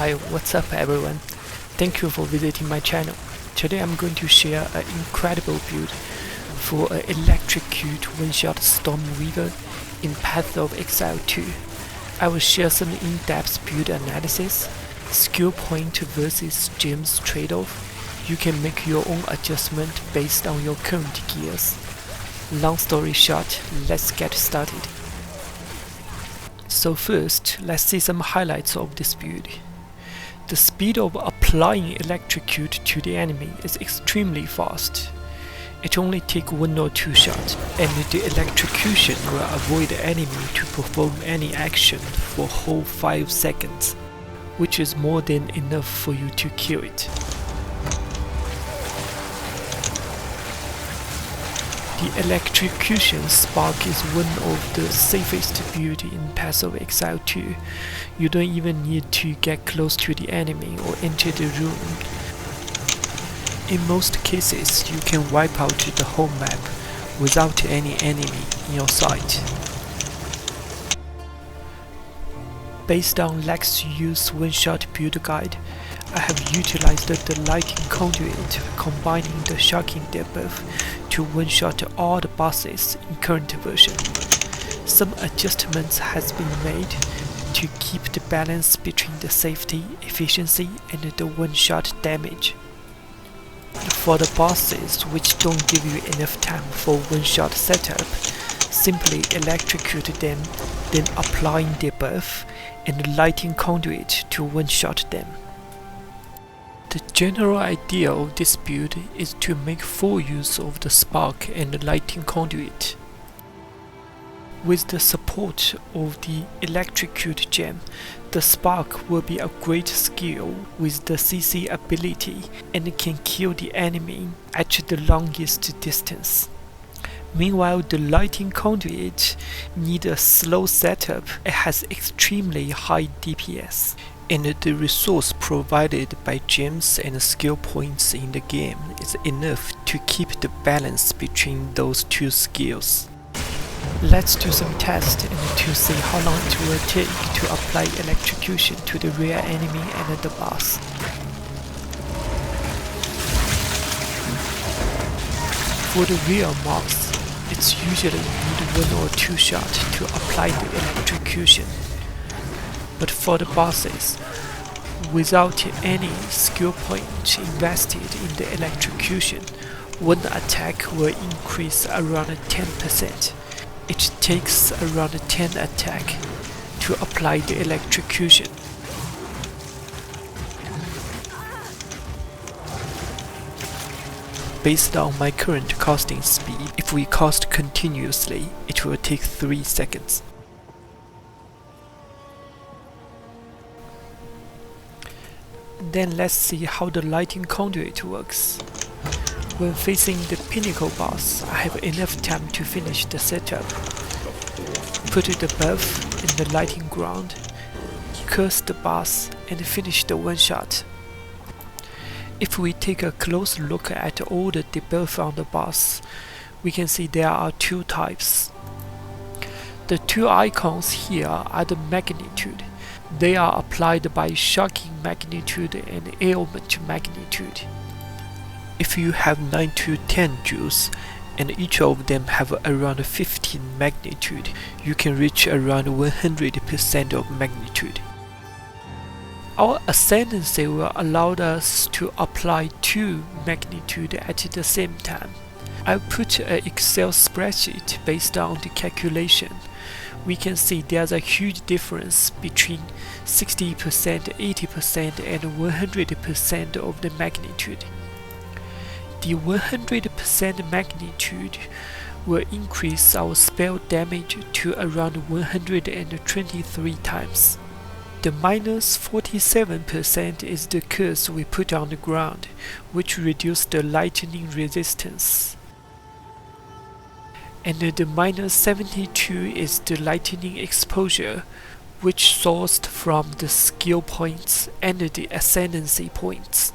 Hi, what's up everyone? Thank you for visiting my channel. Today I'm going to share an incredible build for an Electrocute one-shot Stormweaver in Path of Exile 2. I will share some in-depth build analysis, skill point versus gems trade-off. You can make your own adjustment based on your current gears. Long story short, let's get started. So first, let's see some highlights of this build. The speed of applying Electrocute to the enemy is extremely fast. It only takes 1 or 2 shots, and the Electrocution will avoid the enemy to perform any action for whole 5 seconds, which is more than enough for you to kill it. The Electrocution Spark is one of the safest builds in Path of Exile 2. You don't even need to get close to the enemy or enter the room. In most cases, you can wipe out the whole map without any enemy in your sight. Based on Lexyu's one-shot build guide, I have utilized the Lighting Conduit, combining the Shocking debuff to one-shot all the bosses in current version. Some adjustments has been made to keep the balance between the safety, efficiency, and the one-shot damage. For the bosses which don't give you enough time for one-shot setup, simply electrocute them, then applying the buff and Lighting Conduit to one-shot them. The general idea of this build is to make full use of the Spark and the Lighting Conduit. With the support of the Electrocute gem, the Spark will be a great skill with the CC ability and can kill the enemy at the longest distance. Meanwhile, the Lighting Conduit needs a slow setup. It has extremely high DPS. And the resource provided by gems and skill points in the game is enough to keep the balance between those two skills. Let's do some tests and to see how long it will take to apply Electrocution to the real enemy and the boss. For the real mobs, it's usually need 1 or 2 shots to apply the Electrocution. But for the bosses, without any skill point invested in the Electrocution, one attack will increase around 10%. It takes around 10 attacks to apply the Electrocution. Based on my current casting speed, if we cast continuously, it will take 3 seconds. Then let's see how the Lighting Conduit works. When facing the Pinnacle boss, I have enough time to finish the setup. Put the buff in the Lighting Ground, curse the boss, and finish the one-shot. If we take a close look at all the debuff on the boss, we can see there are 2 types. The 2 icons here are the magnitude. They are applied by Shocking Magnitude and Ailment Magnitude. If you have 9 to 10 joules, and each of them have around 15 magnitude, you can reach around 100% of magnitude. Our Ascendancy will allow us to apply 2 magnitude at the same time. I put an Excel spreadsheet based on the calculation. We can see there's a huge difference between 60%, 80% and 100% of the magnitude. The 100% magnitude will increase our spell damage to around 123 times. The minus 47% is the curse we put on the ground, which reduces the lightning resistance. And the minus 72 is the lightning exposure, which sourced from the skill points and the ascendancy points.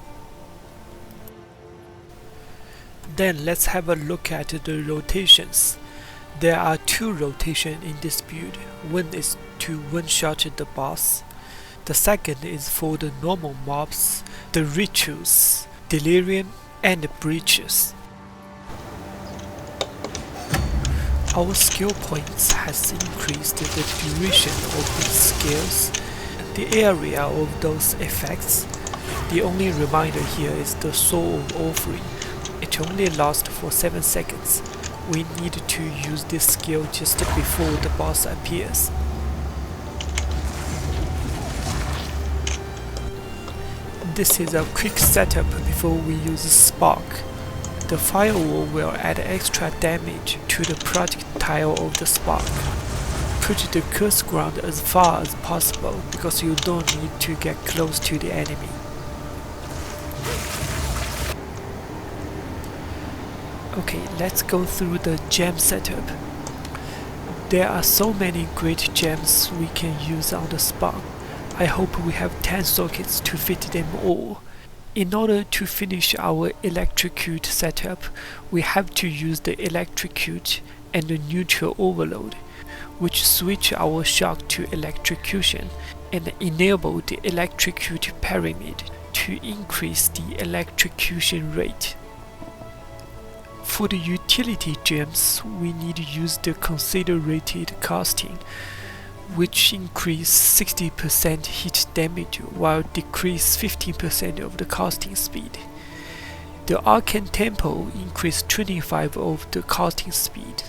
Then let's have a look at the rotations. There are 2 rotations in this build. One is to one-shot the boss. The second is for the normal mobs, the rituals, delirium, and breaches. Our skill points has increased the duration of these skills, the area of those effects. The only reminder here is the Soul of Offering. It only lasts for 7 seconds. We need to use this skill just before the boss appears. This is a quick setup before we use Spark. The firewall will add extra damage to the projectile of the Spark. Put the curse ground as far as possible because you don't need to get close to the enemy. Okay, let's go through the gem setup. There are so many great gems we can use on the Spark. I hope we have 10 sockets to fit them all. In order to finish our Electrocute setup, we have to use the Electrocute and the Neutral Overload, which switch our shock to Electrocution and enable the Electrocute pyramid to increase the Electrocution rate. For the utility gems, we need to use the Consider-rated casting, which increase 60% hit damage while decrease 15% of the casting speed. The Arcane Temple increase 25 of the casting speed,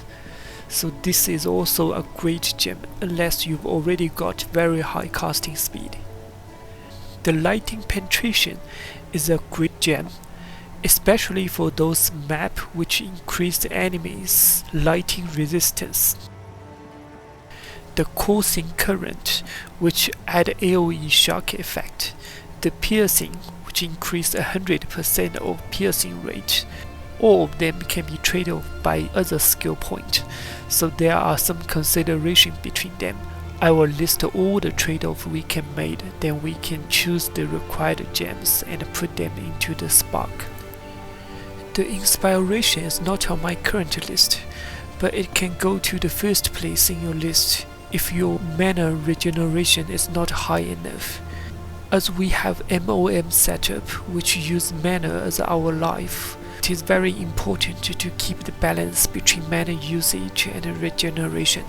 so this is also a great gem unless you've already got very high casting speed. The Lighting Penetration is a great gem, especially for those maps which increase the enemies' lighting resistance. The Coursing Current, which add AoE shock effect. The Piercing, which increase 100% of piercing rate. All of them can be traded off by other skill point, so there are some consideration between them. I will list all the trade-off we can make, then we can choose the required gems and put them into the Spark. The Inspiration is not on my current list, but it can go to the first place in your list if your mana regeneration is not high enough. As we have MOM setup which use mana as our life, it is very important to keep the balance between mana usage and regeneration.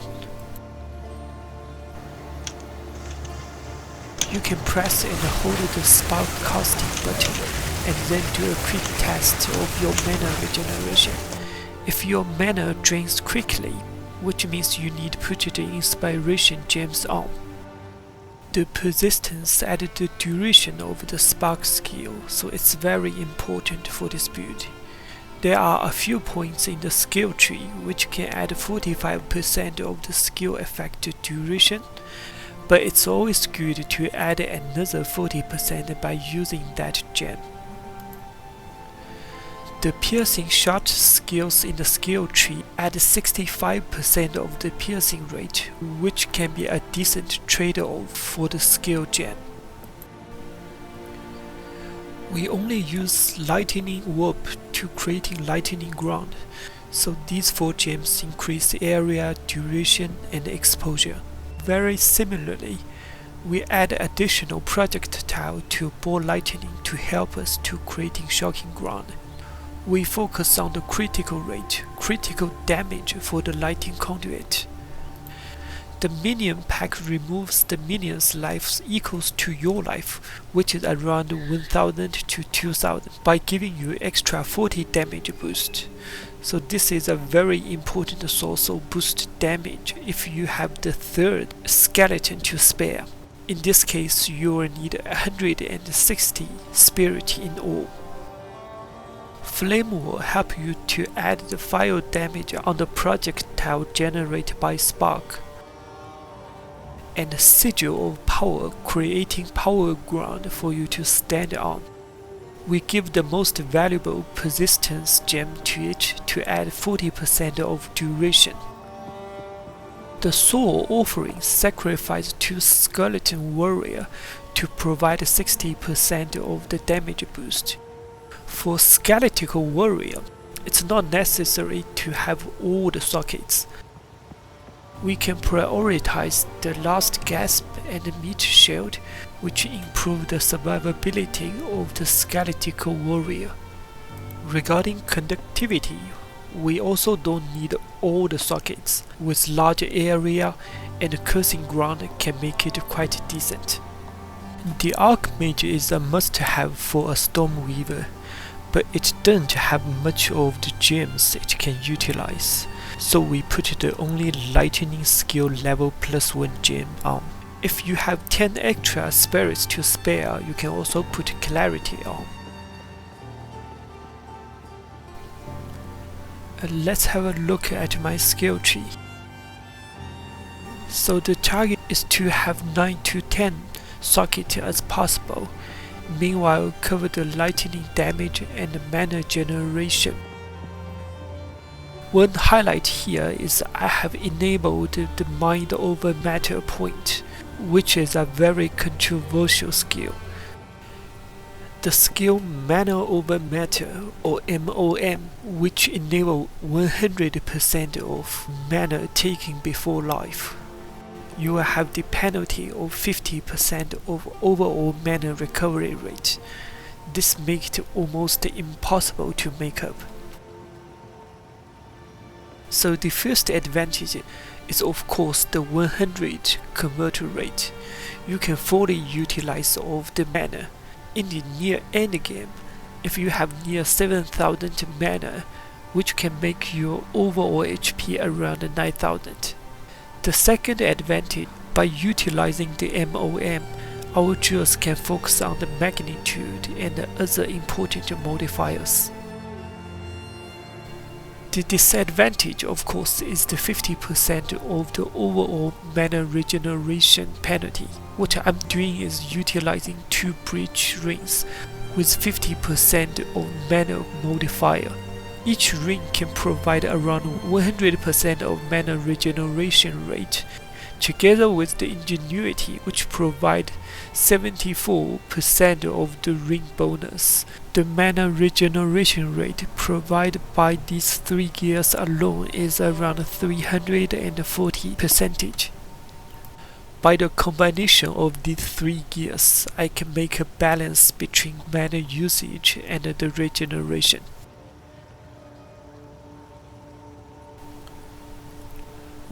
You can press and hold the Spark casting button and then do a quick test of your mana regeneration. If your mana drains quickly, which means you need to put the Inspiration gems on. The persistence added the duration of the Spark skill, so it's very important for this build. There are a few points in the skill tree which can add 45% of the skill effect duration, but it's always good to add another 40% by using that gem. The piercing shot skills in the skill tree add 65% of the piercing rate, which can be a decent trade-off for the skill gem. We only use Lightning Warp to creating Lightning Ground, so these 4 gems increase area, duration, and exposure. Very similarly, we add additional projectile to Ball Lightning to help us to creating Shocking Ground. We focus on the critical rate, critical damage for the Lighting Conduit. The minion pack removes the minion's life equals to your life, which is around 1000 to 2000, by giving you extra 40 damage boost. So this is a very important source of boost damage if you have the 3rd skeleton to spare. In this case, you will need 160 spirit in all. Flame will help you to add the fire damage on the projectile generated by Spark. And Sigil of Power, creating power ground for you to stand on. We give the most valuable persistence gem to it to add 40% of duration. The Soul Offering sacrifices 2 Skeleton Warrior to provide 60% of the damage boost. For Skeletal Warrior, it's not necessary to have all the sockets. We can prioritize the Last Gasp and Meat Shield, which improve the survivability of the skeletal warrior. Regarding conductivity, we also don't need all the sockets, with large area and cursing ground can make it quite decent. The Archmage is a must-have for a Stormweaver, but it doesn't have much of the gems it can utilize, so we put the only lightning skill level +1 gem on. If you have 10 extra spirits to spare, you can also put clarity on. Let's have a look at my skill tree. So the target is to have 9 to 10 sockets as possible, meanwhile cover the lightning damage and mana generation. One highlight here is I have enabled the Mind over Matter point, which is a very controversial skill. The skill Mana over Matter, or MOM, which enable 100% of mana taken before life. You will have the penalty of 50% of overall mana recovery rate. This makes it almost impossible to make up. So the first advantage is of course the 100 converter rate. You can fully utilize all of the mana. In the near end game, if you have near 7000 mana, which can make your overall HP around 9000. The second advantage, by utilizing the MOM, our jewels can focus on the magnitude and other important modifiers. The disadvantage, of course, is the 50% of the overall mana regeneration penalty. What I'm doing is utilizing 2 breach rings with 50% of mana modifier. Each ring can provide around 100% of mana regeneration rate, together with the ingenuity, which provide 74% of the ring bonus. The mana regeneration rate provided by these 3 gears alone is around 340%. By the combination of these 3 gears, I can make a balance between mana usage and the regeneration.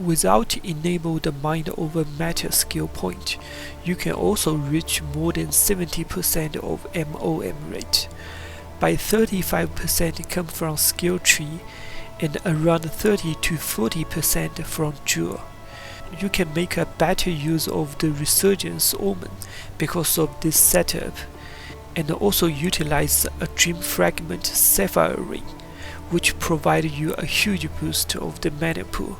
Without enable the Mind over Matter skill point, you can also reach more than 70% of MOM rate. By 35% come from skill tree and around 30 to 40% from jewel. You can make a better use of the Resurgence Omen because of this setup, and also utilize a Dream Fragment Sapphire Ring, which provide you a huge boost of the mana pool.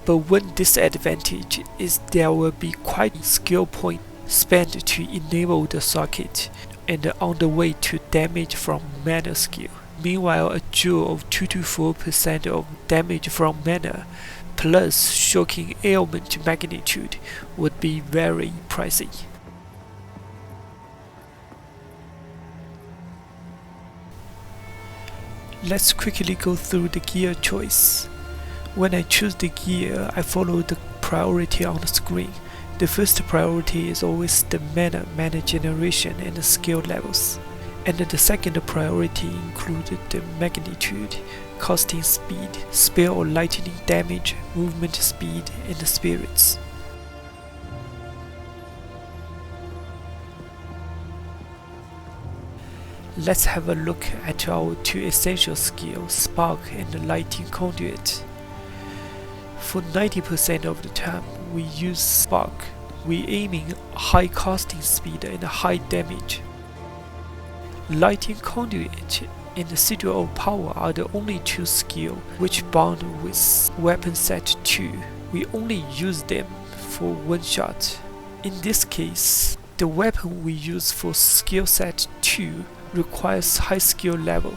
But one disadvantage is there will be quite skill point spent to enable the socket and on the way to damage from mana skill. Meanwhile, a jewel of 2 to 4% of damage from mana plus shocking ailment magnitude would be very pricey. Let's quickly go through the gear choice. When I choose the gear, I follow the priority on the screen. The first priority is always the mana generation and the skill levels. And the second priority included the magnitude, casting speed, spell or lightning damage, movement speed, and the spirits. Let's have a look at our 2 essential skills, Spark and Lighting Conduit. For 90% of the time, we use Spark. We aiming high casting speed and high damage. Lighting Conduit and the Sigil of Power are the only 2 skills which bound with weapon set 2. We only use them for one shot. In this case, the weapon we use for skill set 2 requires high skill level.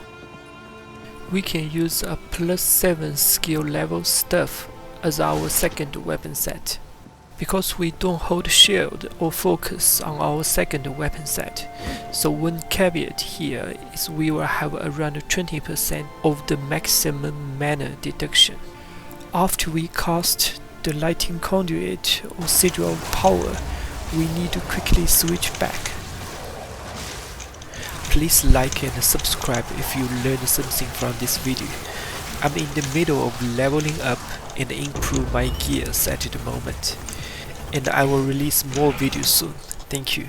We can use a +7 skill level stuff as our second weapon set. Because we don't hold shield or focus on our second weapon set, so one caveat here is we will have around 20% of the maximum mana deduction. After we cast the Lighting Conduit or Sigil of Power, we need to quickly switch back. Please like and subscribe if you learned something from this video. I'm in the middle of leveling up and improve my gears at the moment, and I will release more videos soon. Thank you.